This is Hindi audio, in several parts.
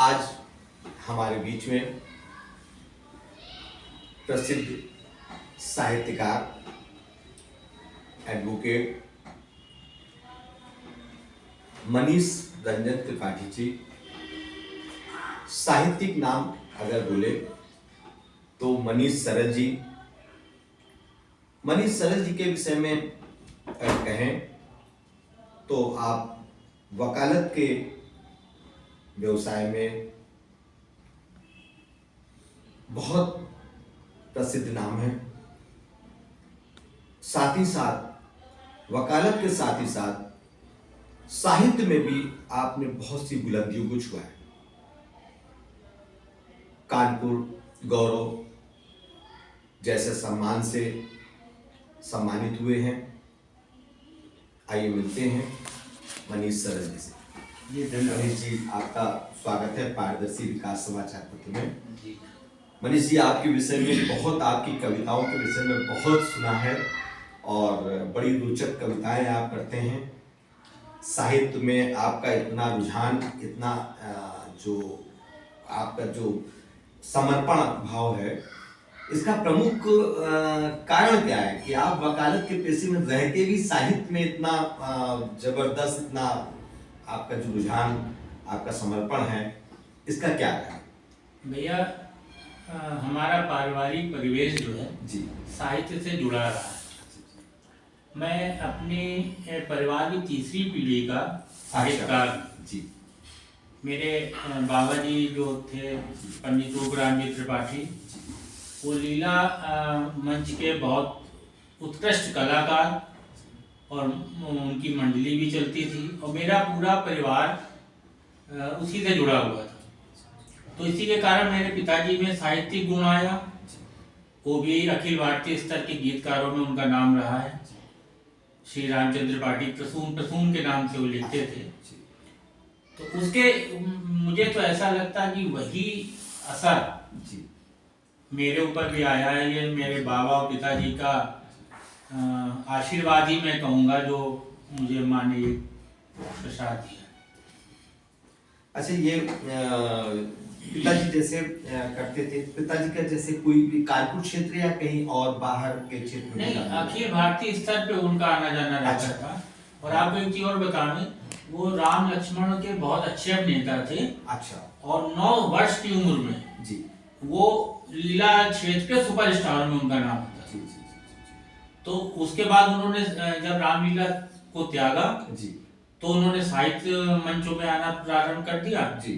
आज हमारे बीच में प्रसिद्ध साहित्यकार, एडवोकेट मनीष रंजन त्रिपाठी जी। साहित्यिक नाम अगर बोले तो मनीष सरल जी। मनीष सरल जी के विषय में अगर कहें तो आप वकालत के व्यवसाय में बहुत प्रसिद्ध नाम है। साथ ही साथ वकालत के साथ ही साथ साहित्य में भी आपने बहुत सी बुलंदियों को छुआ है। कानपुर गौरव जैसे सम्मान से सम्मानित हुए हैं। आइए मिलते हैं मनीष सरल जी से। मनीष जी, आपका स्वागत है पारदर्शी विकास समाचार पत्र में। मनीष जी, आपके विषय में बहुत, आपकी कविताओं के विषय में बहुत सुना है और बड़ी रोचक कविताएं आप करते हैं। साहित्य में आपका इतना रुझान, इतना जो आपका जो समर्पण भाव है, इसका प्रमुख कारण क्या है कि आप वकालत के पेशे में रह के भी साहित्य में इतना जबरदस्त, इतना आपका जो रुझान, आपका समर्पण है, इसका क्या है? भैया, हमारा पारिवारिक परिवेश जो है जी साहित्य से जुड़ा रहा है। मैं अपने परिवार की तीसरी पीढ़ी का साहित्यकार जी। मेरे बाबा जी जो थे पंडित रूपराम जी त्रिपाठी, वो लीला मंच के बहुत उत्कृष्ट कलाकार और उनकी मंडली भी चलती थी और मेरा पूरा परिवार उसी से जुड़ा हुआ था। तो इसी के कारण मेरे पिताजी में साहित्यिक गुण आया। वो भी अखिल भारतीय स्तर के गीतकारों में उनका नाम रहा है। श्री रामचंद्र त्रिपाठी प्रसून के नाम से वो लिखते थे। तो उसके मुझे तो ऐसा लगता है कि वही असर मेरे ऊपर भी आया है। ये मेरे बाबा और पिताजी का आशीर्वाद ही मैं कहूँगा जो मुझे माने प्रसाद दिया। अच्छा, ये पिताजी जैसे करते थे, पिताजी का जैसे कोई भी कानपुर क्षेत्र या कहीं और बाहर के क्षेत्र में? नहीं, अखिल भारतीय स्तर पे उनका आना जाना रहता था। और आपको एक चीज और बतावें, वो राम लक्ष्मण के बहुत अच्छे अभिनेता थे। अच्छा। और 9 वर्ष की उम्र में जी वो लीला क्षेत्र के सुपरस्टार में उनका नाम था। जी। तो उसके बाद उन्होंने जब रामलीला को त्यागा जी, तो उन्होंने साहित्य मंचों में आना प्रारंभ कर दिया जी।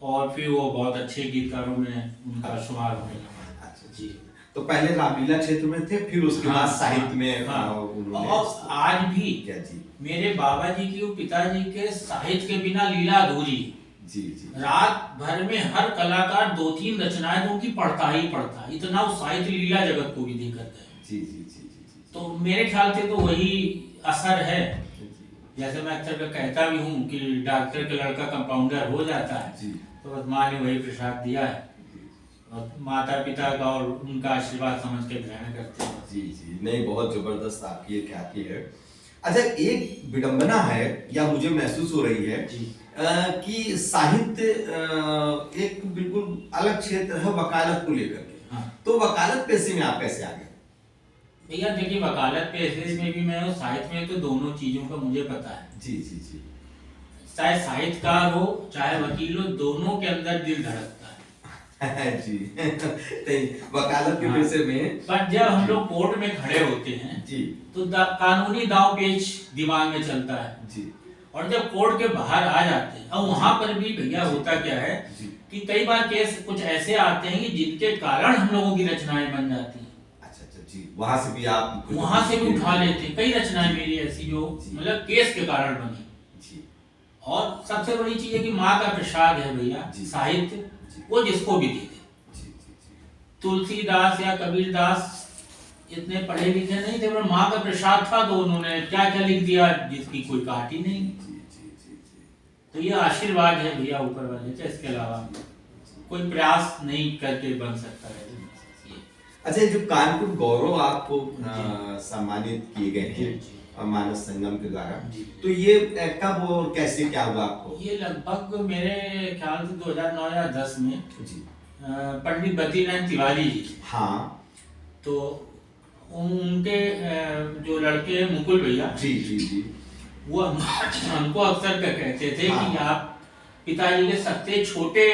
और फिर वो बहुत अच्छे गीतकारों में उनका शुमार होने लगा। अच्छा जी। तो पहले रामलीला क्षेत्र में थे, फिर उसके बाद साहित्य में और आज भी क्या जी, मेरे बाबा जी की, पिताजी के साहित्य के बिना लीला अधूरी। जी जी। रात भर में हर कलाकार 2-3 रचनाएं तो उनकी पढ़ता ही पढ़ता, इतना वो साहित्य लीला जगत को भी दे करते हैं। जी जी जी जी। तो मेरे ख्याल से तो वही असर है। जैसे मैं अक्सर कहता भी हूँ कि डॉक्टर का लड़का कंपाउंडर हो जाता है जी, तो बस माँ ने वही प्रसाद दिया है और माता पिता का और उनका आशीर्वाद समझ के ग्रहण करते हैं। जी जी। नहीं, बहुत जबरदस्त आपकी ये ख्याति है। अच्छा, एक विडंबना है या मुझे महसूस हो रही है कि साहित्य एक बिल्कुल अलग क्षेत्र है वकालत को लेकर के। हाँ। तो वकालत पेशे में आप कैसे आ गए? भैया देखिए, वकालत पेशे में भी मैं, साहित्य में तो दोनों चीजों का मुझे पता है। जी जी जी। चाहे साहित्यकार हो चाहे वकील हो, दोनों के अंदर दिल धड़कता है जी। वकालत के पेशे में पर जब हम लोग कोर्ट में खड़े होते हैं जी, तो कानूनी दांव पेच दिमाग में चलता है जी। और जब कोर्ट के बाहर आ जाते हैं, और वहां पर भी भैया होता क्या है कि कई बार केस कुछ ऐसे आते हैं कि जिनके कारण हम लोगों की रचनाएं बन जाती हैं। अच्छा जी, वहां से भी आप वहां से भी उठा लेते हैं। कई रचनाएं मेरी ऐसी जो मतलब केस के कारण बनी जी। और सबसे बड़ी चीज है कि माँ का प्रसाद है भैया साहित्य, वो जिसको भी दे दे। तुलसीदास या कबीरदास इतने पढ़े लिखे नहीं थे, पर माँ का प्रसाद था तो उन्होंने क्या क्या लिख दिया जिसकी कोई काट ही नहीं। तो ये आशीर्वाद है भैया ऊपर वाले से, इसके अलावा कोई प्रयास नहीं करके बन सकता है। अच्छा, जो कानपुर गौरव आपको सम्मानित किए गए हैं, मानस संगम के द्वारा। जी। तो ये कब और कैसे क्या हुआ आपको? ये लगभग मेरे ख्याल से 2009 या 10 में जी। पंडित बद्रीनाथ तिवारी जी थे। हाँ। तो उनके जो लड़के हैं मुकुल भैया जी जी जी। वो हमको अक्सर कहते थे हाँ। कि आप पिताजी के सबसे छोटे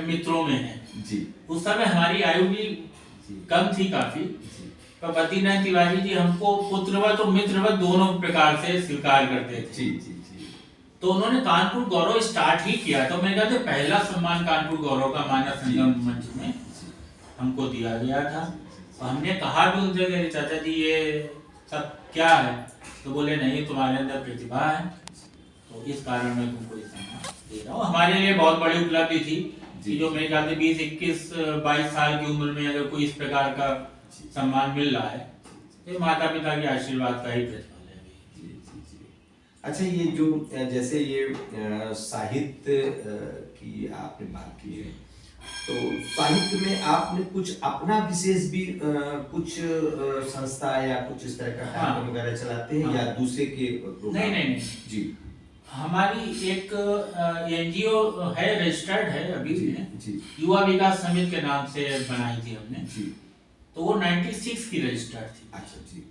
मित्रों में हैं। जी। उस समय हमारी आयु भी कम थी काफी, पर बद्रीनाथ तिवारी जी हमको पुत्रवत और मित्रवत दोनों प्रकार से स्वीकार करते थे। जी जी जी। तो उन्होंने कानपुर गौरव स्टार्ट ही किया, तो मेरे ख्याल से पहला सम्मान कानपुर गौरव का मानस संगम मंच में हमको दिया गया था। तो हमने कहा भी उनसे कि चाचा जी ये सब क्या है, तो बोले नहीं तुम्हारे अंदर प्रतिभा है, तो इस कारण मैं तुमको ये सम्मान दे रहा हूँ। हमारे लिए बहुत बड़ी उपलब्धि थी कि जो मेरे ख्याल से 20, 21, 22 साल की उम्र में अगर कोई इस प्रकार का सम्मान मिल रहा है तो माता पिता के आशीर्वाद का ही प्रतिफल है। जी जी जी। अच्छा, ये जो जैसे ये साहित्य की आपने बात की है, तो साहित्य में आपने कुछ अपना विशेष भी कुछ संस्था या कुछ इस तरह का कार्यक्रम वगैरह चलाते हैं या दूसरे के प्रोग्राम? नहीं जी। हमारी एक एनजीओ है, रजिस्टर्ड है अभी जी, में, जी। युवा विकास समिति के नाम से बनाई थी हमने। जी। तो वो 96 की रजिस्टर्ड थी। अच्छा जी।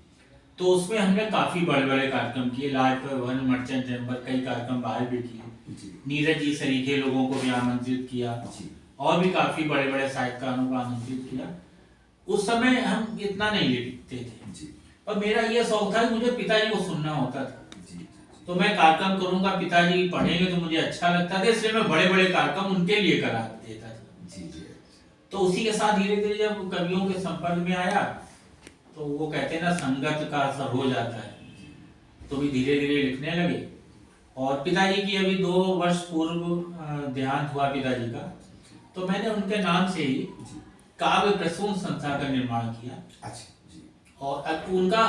तो उसमें हमने काफी बड़े बड़े कार्यक्रम किए, लाजपत भवन, मर्चेंट चैम्बर, कई कार्यक्रम बाहर भी किए। जी। नीरज जी सरीखे लोगों को भी आमंत्रित किया जी। और भी काफी बड़े बड़े साहित्यकारों को आमंत्रित किया। उस समय हम इतना नहीं लिखते थे जी। पर मेरा ये शौक था कि मुझे पिताजी को सुनना होता था। जी। तो मैं कार्यक्रम करूंगा, पिताजी पढ़ेंगे तो मुझे अच्छा लगता था, इसलिए मैं बड़े बड़े कार्यक्रम उनके लिए करा देता था। जी जी। तो उसी के साथ धीरे धीरे जब कवियों के संपर्क में आया तो वो कहते हैं ना, संगत का असर हो जाता है, तो भी धीरे धीरे लिखने लगे। और पिताजी की अभी 2 वर्ष पूर्व देहांत हुआ पिताजी का, तो मैंने उनके नाम से ही काव्य प्रसून संस्था का निर्माण किया। अच्छा जी। और उनका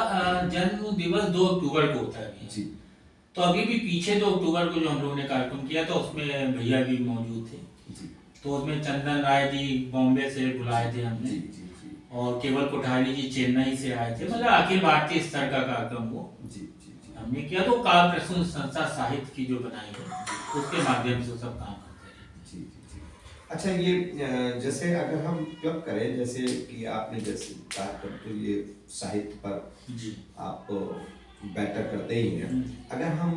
जन्म दिवस 2 अक्टूबर को होता है जी। तो अभी भी पीछे 2 अक्टूबर को जो हम लोगों ने कार्यक्रम किया था उसमें भैया भी मौजूद थे। जी। तो उसमें चंदन राय जी बॉम्बे से बुलाए थे हमने। जी जी जी। और केवल कोठारी जी चेन्नई से आए थे, मतलब अखिल भारतीय स्तर का कार्यक्रम वो जी जी जी। हमने किया। तो काव्य प्रसून संस्था साहित्य की जो बनाई है उसके माध्यम से सब काम करते हैं। जी जी जी। अच्छा, ये जैसे अगर हम क्लब करें, जैसे कि आपने जैसे बात कर, तो ये साहित्य पर जी आप बैठक करते ही हैं। अगर हम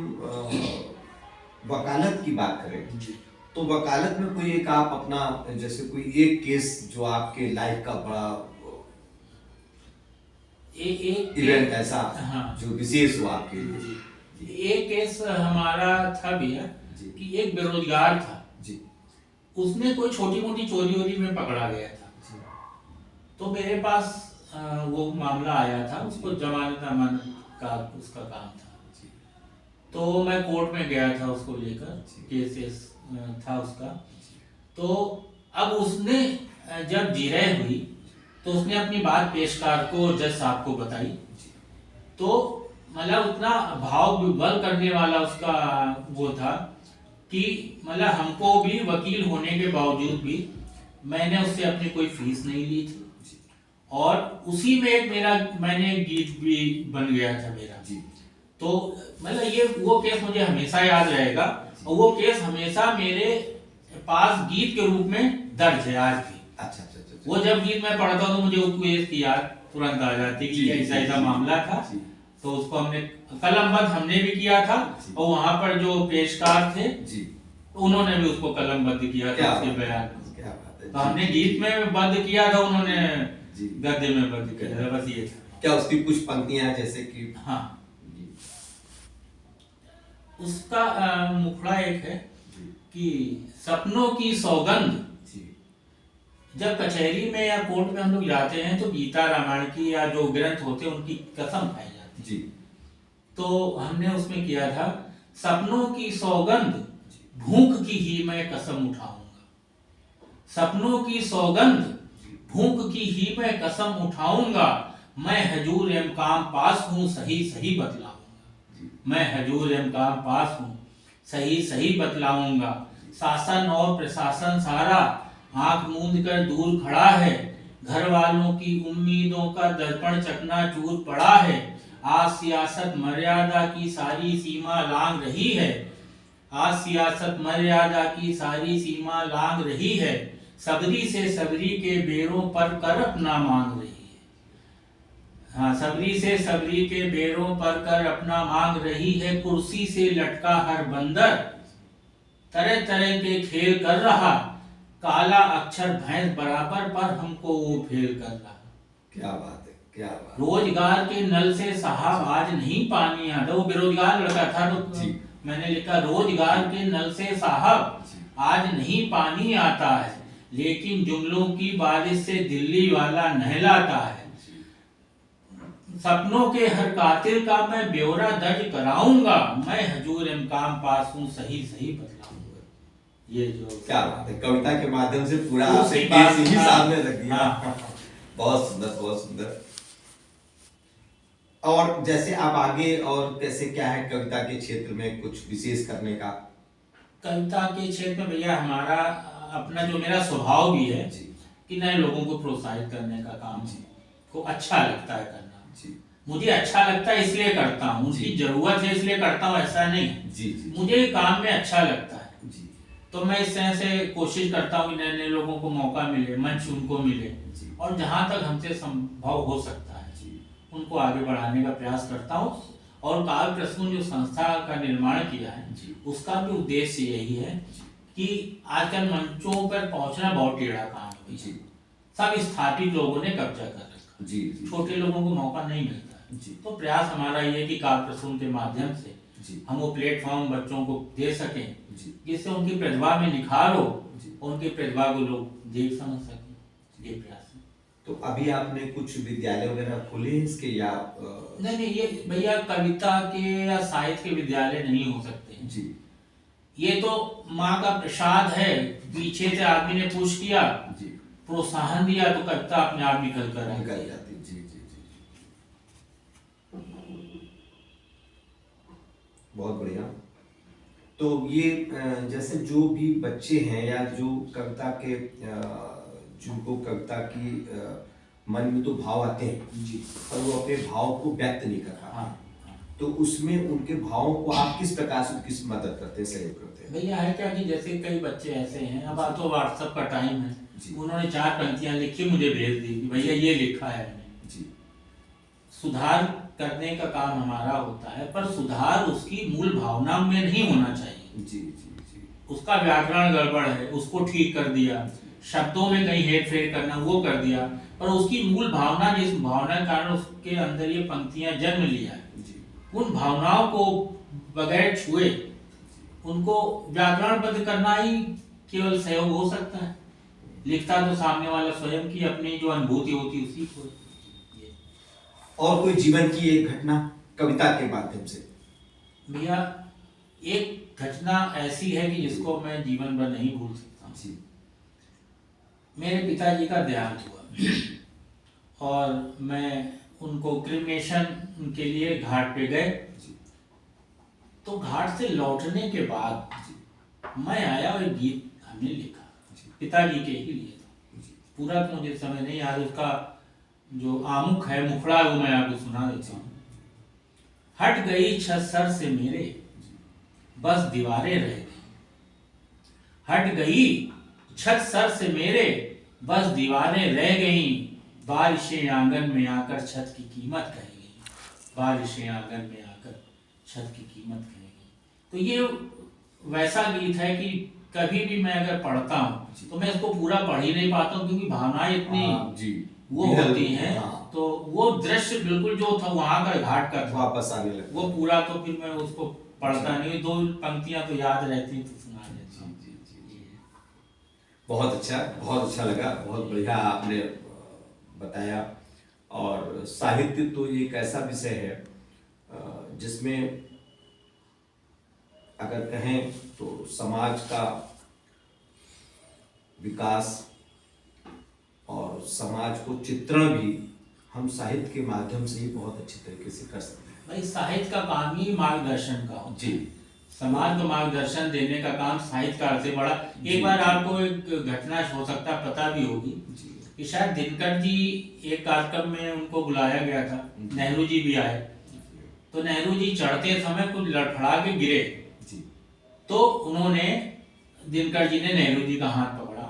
वकालत की बात करें जी तो वकालत में कोई एक आप अपना जैसे कोई एक केस जो आपके लाइफ का बड़ा एक इवेंट ऐसा हाँ जो विशेष हो आपके लिए? जी। एक केस हमारा था भैया जी। कि एक बेरोजगार था जी। उसने कोई छोटी मोटी चोरी वोरी में पकड़ा गया था। जी। तो मेरे पास वो मामला आया था, उसको जमानत अमानत का उसका काम था। जी। तो मैं कोर्ट में गया था उसको लेकर, जी। केस था उसका। तो अब उसने जब जिरह हुई तो उसने अपनी बात पेशकार को, जज साहब को बताई। तो मतलब उतना भाव विह्वल करने वाला उसका वो था कि मतलब हमको भी वकील होने के बावजूद भी मैंने उससे अपनी कोई फीस नहीं ली थी। और उसी में एक मैंने गीत भी बन गया था मेरा। जी। तो मतलब ये वो केस मुझे हमेशा याद रहेगा और वो केस हमेशा मेरे पास गीत के रूप में दर्ज है आज भी। अच्छा अच्छा अच्छा। वो जब गीत मैं पढ़ता हूँ तो मुझे उस केस की याद तुरंत आ जाती कि ऐसा ऐसा मामला था। तो उसको हमने कलमबद्ध हमने भी किया था और वहाँ पर जो पेशकार थे जी उन्होंने भी उसको कलमबद्ध किया था उसके बयान। क्या बात है। तो हमने गीत में बद्ध किया था, उन्होंने जी। गद्य में बद्ध किया था, बस ये था। क्या उसकी कुछ पंक्तियां जैसे कि? हाँ, उसका मुखड़ा एक है कि सपनों की सौगंध। जब कचहरी में या कोर्ट में हम लोग जाते हैं तो गीता रामायण की या जो ग्रंथ होते हैं उनकी कसम खाई जाती जी। तो हमने उसमें किया था, सपनों की सौगंध भूख की ही मैं कसम उठाऊंगा। सपनों की सौगंध भूख की ही मैं कसम उठाऊंगा। मैं हजूर इमकाम पास हूँ, सही सही बतलाऊंगा। मैं हजूर इमकाम पास हूँ, सही सही बतलाऊंगा। शासन और प्रशासन सारा आंख मूंद कर दूर खड़ा है। घर वालों की उम्मीदों का दर्पण चकनाचूर पड़ा है। आज सियासत मर्यादा की सारी सीमा लांघ रही है, आज सियासत मर्यादा की सारी सीमा लांघ रही है, सबरी से सबरी के बेरों पर कर अपना मांग रही है। हाँ, सबरी से सबरी के बेरों पर कर अपना मांग रही है, कुर्सी से लटका हर बंदर तरह तरह के खेल कर रहा, काला अक्षर भैंस बराबर पर हमको वो फेल कर रहा। क्या बात है, क्या बात। रोजगार के नल से साहब आज नहीं पानी आता, वो बेरोजगार लड़का था तो जी। मैंने लिखा रोजगार के नल से साहब आज नहीं पानी आता है, लेकिन जुमलों की बारिश से दिल्ली वाला नहलाता है। सपनों के हर कातिल का मैं ब्यौरा दर्ज कराऊंगा, मैं हजूर इम्काम पास हूँ सही सही बतलाऊंगा। ये जो क्या बात है, कविता के माध्यम से पूरा उसी आपने बात केस ही का- सामने रख दिया। हाँ। बहुत सुंदर, बहुत सुंदर। और जैसे आप आगे और कैसे क्या है कविता के क्षेत्र में कुछ विशेष करने का? कविता के क्षेत्र में भैया हमारा अपना जो मेरा स्वभाव भी है जी कि नए लोगों को प्रोत्साहित करने का काम जी को अच्छा लगता है करना। जी मुझे अच्छा लगता है इसलिए करता हूँ, उसकी जी। जरूरत है इसलिए करता हूँ, ऐसा नहीं। जी जी मुझे काम में अच्छा लगता है जी तो मैं इस तरह से कोशिश करता हूँ नए नए लोगों को मौका मिले, मंच उनको मिले, जी और जहाँ तक हमसे संभव हो सकता है जी उनको आगे बढ़ाने का प्रयास करता हूँ। और काव्य प्रसून जो संस्था का निर्माण किया है जी उसका भी उद्देश्य यही है कि आजकल मंचों पर पहुंचना बहुत टेढ़ा काम है। जी सब स्थापित लोगों ने कब्जा कर रखा, जी जी छोटे लोगों को मौका नहीं मिलता है। जी तो प्रयास हमारा ये है कि काव्य प्रसून के माध्यम से जी हम वो प्लेटफॉर्म बच्चों को दे सकें जी जिससे उनकी प्रतिभा में निखार हो, जी। उनकी प्रतिभा को लोग देख समझ सकें। ये प्रयास है। तो अभी आपने कुछ विद्यालय वगैरह खोले हैं इसके या नहीं नहीं, ये भैया कविता के या साहित्य के विद्यालय नहीं हो सकते हैं। जी ये तो माँ का प्रसाद है, पीछे से आदमी ने पुश किया, जी प्रोत्साहन दिया तो कविता अपने आप निकल कर आती निकल है। जाती। जी जी जी बहुत बढ़िया। तो ये जैसे जो भी बच्चे हैं या जो कविता के जिनको कविता की मन में तो भाव आते हैं जी पर वो अपने भाव को व्यक्त नहीं कर रहा, हाँ हाँ। तो उसमें उनके भावों को आप किस प्रकार से किस मदद करते हैं, सहयोग करते हैं? भैया है क्या कि जैसे कई बच्चे ऐसे हैं, अब तो व्हाट्सएप का टाइम है, जी। उन्होंने 4 पंक्तियां लिखी मुझे भेज दी कि भैया ये लिखा है मैंने। जी सुधार करने का काम हमारा होता है, पर सुधार उसकी मूल भावना में नहीं होना चाहिए। जी जी जी उसका व्याकरण गड़बड़ है, उसको ठीक कर दिया, शब्दों में कहीं हेर फेर करना वो कर दिया, पर उसकी मूल भावना जिस भावना के कारण उसके अंदर ये पंक्तियां जन्म लिया है, जी उन भावनाओं को बगैर छुए उनको व्याकरणबद्ध करना ही केवल सहयोग हो सकता है। लिखता तो सामने वाला स्वयं की अपनी जो अनुभूति होती उसी को। और कोई जीवन की एक घटना कविता के माध्यम से? भैया एक घटना ऐसी है कि जिसको मैं जीवन भर नहीं भूल सकता। जी मेरे पिताजी का देहांत हुआ और मैं उनको क्रिमेशन के लिए घाट पे गए। जी तो घाट से लौटने के बाद मैं आया और एक गीत हमने लिखा, पिताजी के ही लिए था। पूरा तो मुझे समय नहीं याद, उसका जो आमुख है मुखड़ा वो मैं आपको सुना देता हूँ। हट गई छत सर से मेरे, बस दीवारें रह गई। हट गई छत सर से मेरे, बस दीवारें रह गई। बारिशें आंगन में आकर छत की कीमत कह गई। बारिशें आंगन में आकर छत की कीमत कह गई। तो ये वैसा गीत है कि कभी भी मैं अगर पढ़ता हूँ तो मैं इसको पूरा पढ़ ही नहीं पाता हूँ, क्योंकि भावनाएं इतनी जी वो होती हैं। हाँ। तो वो दृश्य बिल्कुल जो था वहां का घाट का था, वापस आने लगता वो पूरा तो फिर मैं उसको पढ़ता नहीं, 2 पंक्तियां तो याद रहती तो सुना देता हूँ। जी जी जी बहुत अच्छा लगा, बहुत बढ़िया आपने बताया। और साहित्य तो एक ऐसा विषय है जिसमें अगर कहें तो समाज का विकास और समाज को चित्रण भी हम साहित्य के माध्यम से ही बहुत अच्छी तरीके से कर सकते हैं। भाई साहित्य का काम ही मार्गदर्शन का होता है। जी समाज को मार्गदर्शन देने का काम साहित्यकार से बड़ा। एक बार आपको एक घटना हो सकता है पता भी होगी जी कि शायद दिनकर जी एक कार्यक्रम में उनको बुलाया गया था, नेहरू जी भी आए तो नेहरू जी चढ़ते समय कुछ लड़खड़ा के गिरे, जी तो उन्होंने दिनकर जी ने नेहरू जी का हाथ पकड़ा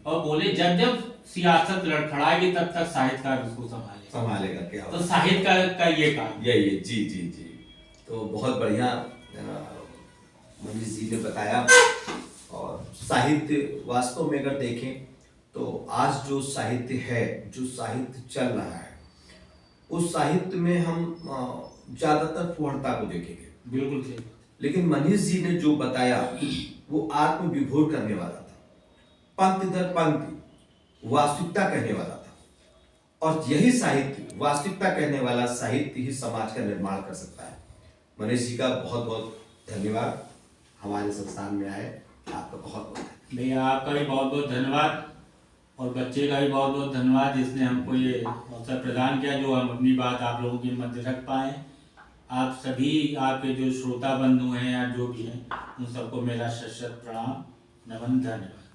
और बोले जब जब सियासत लड़खड़ाएगी तब तक साहित्यकार उसको संभालेगा क्या तो साहित्यकार का ये काम यही है। जी जी जी, तो बहुत बढ़िया मनीष जी ने बताया। और साहित्य वास्तव में अगर देखें तो आज जो साहित्य है, जो साहित्य चल रहा है, उस साहित्य में हम ज्यादातर फूहड़ता को देखेंगे। बिल्कुल सही। लेकिन मनीष जी ने जो बताया वो आत्मविभोर करने वाला था, पंक्ति दर पंक्ति वास्तविकता कहने वाला था। और यही साहित्य, वास्तविकता कहने वाला साहित्य ही समाज का निर्माण कर सकता है। मनीष जी का बहुत बहुत धन्यवाद, हमारे संस्थान में आए, आपका बहुत बहुत भैया आपका भी बहुत बहुत धन्यवाद और बच्चे का भी बहुत बहुत धन्यवाद जिसने हमको ये अवसर प्रदान किया, जो हम अपनी बात आप लोगों के मध्य रख पाए। आप सभी, आपके जो श्रोता बंधु हैं या जो भी हैं, उन सबको मेरा शत शत प्रणाम, नमन, धन्यवाद।